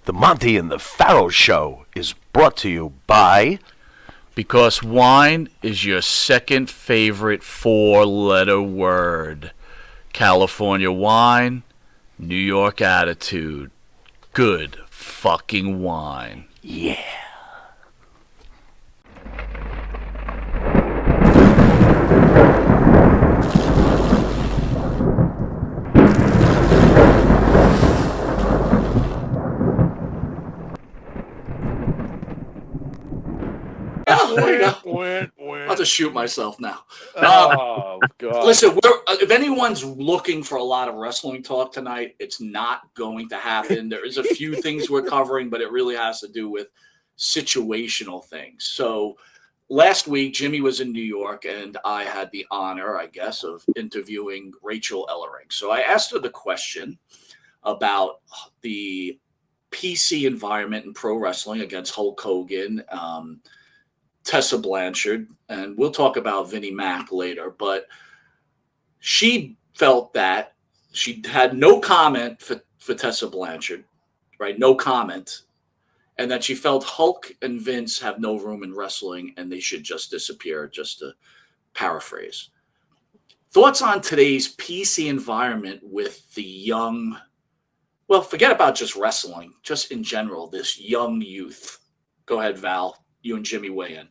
The Monte and the Pharaoh Show is brought to you by... Because wine is your second favorite four-letter word. California wine, New York attitude. Good fucking wine. Yeah. I'll just shoot myself now. Oh, God. Listen, if anyone's looking for a lot of wrestling talk tonight, it's not going to happen. There is a few things we're covering, but it really has to do with situational things. So last week, Jimmy was in New York, and I had the honor, I guess, of interviewing Rachael Ellering. So I asked her the question about the PC environment in pro wrestling against Hulk Hogan, Tessa Blanchard, and we'll talk about Vinnie Mac later, but she felt that she had no comment for Tessa Blanchard, right? No comment. And that she felt Hulk and Vince have no room in wrestling and they should just disappear, just to paraphrase. Thoughts on today's PC environment with the young, well, forget about just wrestling, just in general, this young youth. Go ahead, Val. You and Jimmy weigh in.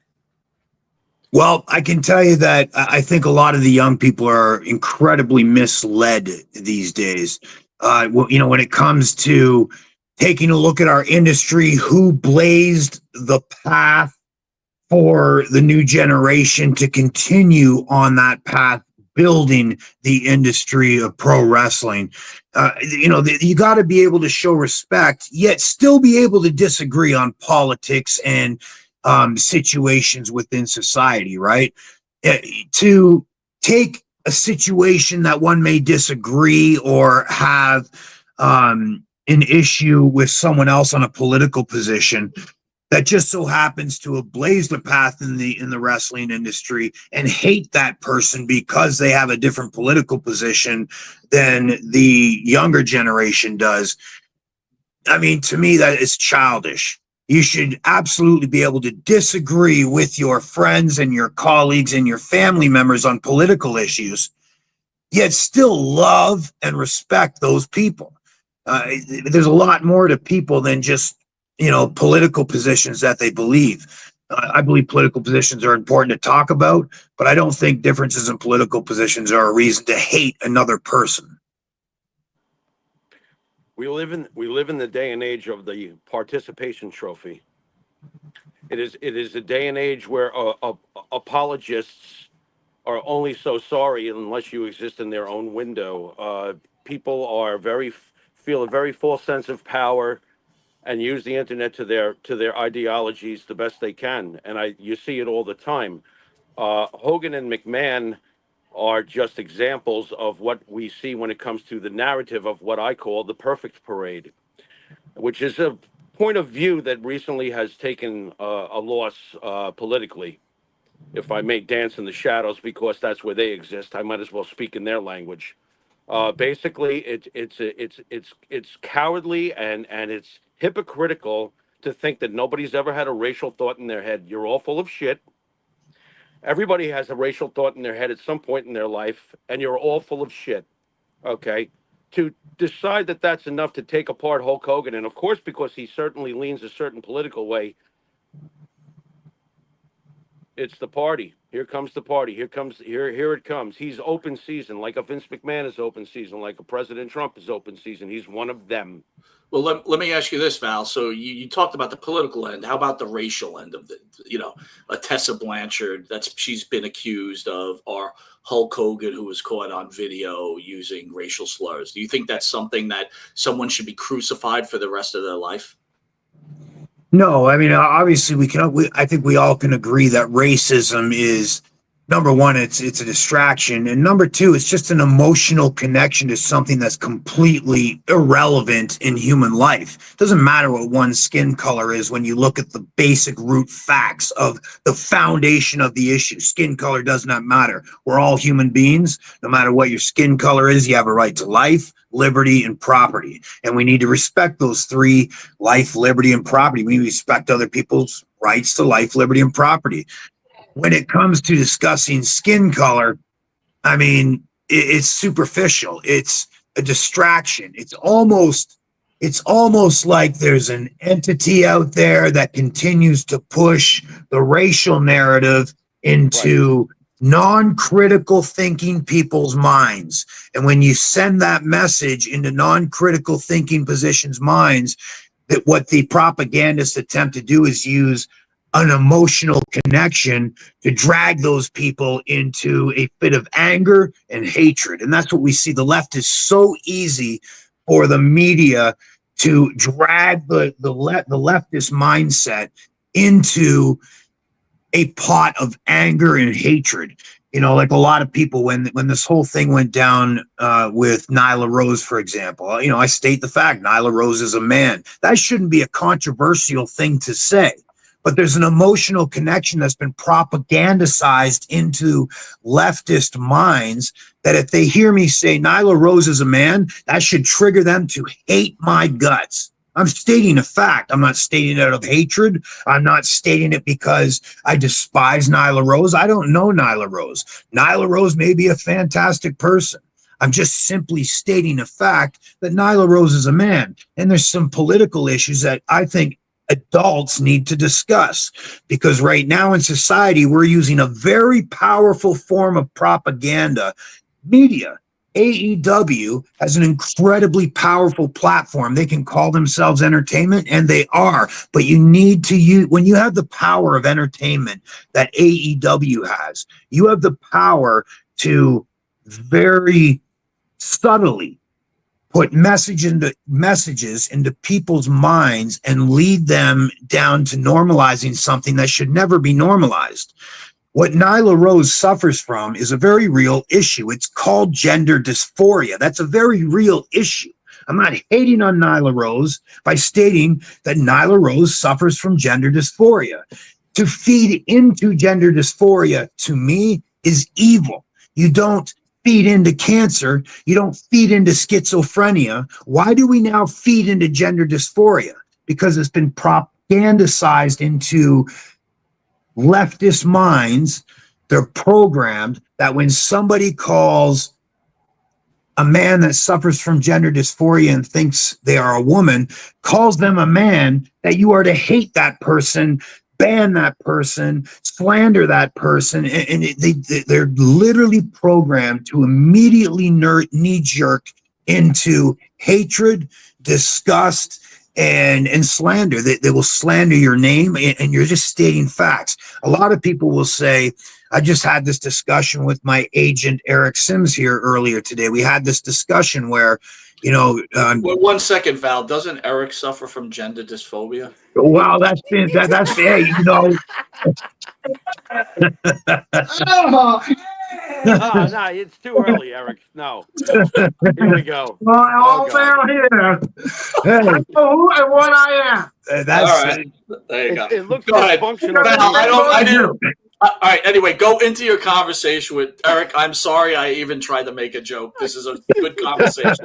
Well, I can tell you that I think a lot of the young people are incredibly misled these days. When it comes to taking a look at our industry, who blazed the path for the new generation to continue on that path, building the industry of pro wrestling. You got to be able to show respect, yet still be able to disagree on politics and situations within society, right? To take a situation that one may disagree or have an issue with someone else on a political position that just so happens to have blazed a path in the wrestling industry and hate that person because they have a different political position than the younger generation does. I mean, to me, that is childish. You should absolutely be able to disagree with your friends and your colleagues and your family members on political issues, yet still love and respect those people. There's a lot more to people than just, political positions that they believe. I believe political positions are important to talk about, but I don't think differences in political positions are a reason to hate another person. We live in the day and age of the participation trophy. It is a day and age where apologists are only so sorry unless you exist in their own window. People are feel a very false sense of power and use the internet to their ideologies the best they can, and you see it all the time. Hogan and McMahon are just examples of what we see when it comes to the narrative of what I call the perfect parade, which is a point of view that recently has taken a loss politically. If I may dance in the shadows because that's where they exist, I might as well speak in their language. Basically, it's cowardly and it's hypocritical to think that nobody's ever had a racial thought in their head. You're all full of shit. Everybody has a racial thought in their head at some point in their life, and you're all full of shit, okay? To decide that that's enough to take apart Hulk Hogan, and of course, because he certainly leans a certain political way, it's the party. Here comes the party. Here it comes. He's open season, like a Vince McMahon is open season, like a President Trump is open season. He's one of them. Well, let me ask you this, Val. So you talked about the political end. How about the racial end of a Tessa Blanchard she's been accused of, or Hulk Hogan, who was caught on video using racial slurs. Do you think that's something that someone should be crucified for the rest of their life? No, I mean, obviously I think we all can agree that racism is, number one, it's a distraction. And number two, it's just an emotional connection to something that's completely irrelevant in human life. It doesn't matter what one's skin color is when you look at the basic root facts of the foundation of the issue. Skin color does not matter. We're all human beings. No matter what your skin color is, you have a right to life, liberty, and property. And we need to respect those three: life, liberty, and property. We respect other people's rights to life, liberty, and property. When it comes to discussing skin color, I mean, it's superficial. It's a distraction. It's almost like there's an entity out there that continues to push the racial narrative into non-critical thinking people's minds. And when you send that message into non-critical thinking positions' minds, that what the propagandists attempt to do is use an emotional connection to drag those people into a fit of anger and hatred. And that's what we see. The left is so easy for the media to drag the leftist mindset into a pot of anger and hatred. You know, like a lot of people, when this whole thing went down with Nyla Rose, for example, you know, I state the fact, Nyla Rose is a man. That shouldn't be a controversial thing to say. But there's an emotional connection that's been propagandized into leftist minds that if they hear me say Nyla Rose is a man, that should trigger them to hate my guts. I'm stating a fact. I'm not stating it out of hatred. I'm not stating it because I despise Nyla Rose. I don't know Nyla Rose. Nyla Rose may be a fantastic person. I'm just simply stating a fact that Nyla Rose is a man. And there's some political issues that I think adults need to discuss, because right now in society, we're using a very powerful form of propaganda, media. AEW has an incredibly powerful platform. They can call themselves entertainment, and they are, but you need to use, when you have the power of entertainment that AEW has, you have the power to very subtly put messages into people's minds and lead them down to normalizing something that should never be normalized. What Nyla Rose suffers from is a very real issue. It's called gender dysphoria. That's a very real issue. I'm not hating on Nyla Rose by stating that Nyla Rose suffers from gender dysphoria. To feed into gender dysphoria, to me, is evil. You don't feed into cancer. You don't feed into schizophrenia. Why do we now feed into gender dysphoria? Because it's been propagandized into leftist minds. They're programmed that when somebody calls a man that suffers from gender dysphoria and thinks they are a woman, calls them a man, that you are to hate that person, ban that person, slander that person, and they're literally programmed to immediately knee-jerk into hatred, disgust, and slander. They will slander your name, and you're just stating facts. A lot of people will say, I just had this discussion with my agent, Eric Sims, here earlier today. We had this discussion where, you know... Well, 1 second, Val. Doesn't Eric suffer from gender dysphoria? Wow, that's hey, you know... No, it's too early, Eric. No. Here we go. Well, all down here. Hey. Who and what I am. That's all right. There you go. It looks go ahead. dysfunctional. Val, I didn't. All right. Anyway, go into your conversation with Eric. I'm sorry I even tried to make a joke. This is a good conversation.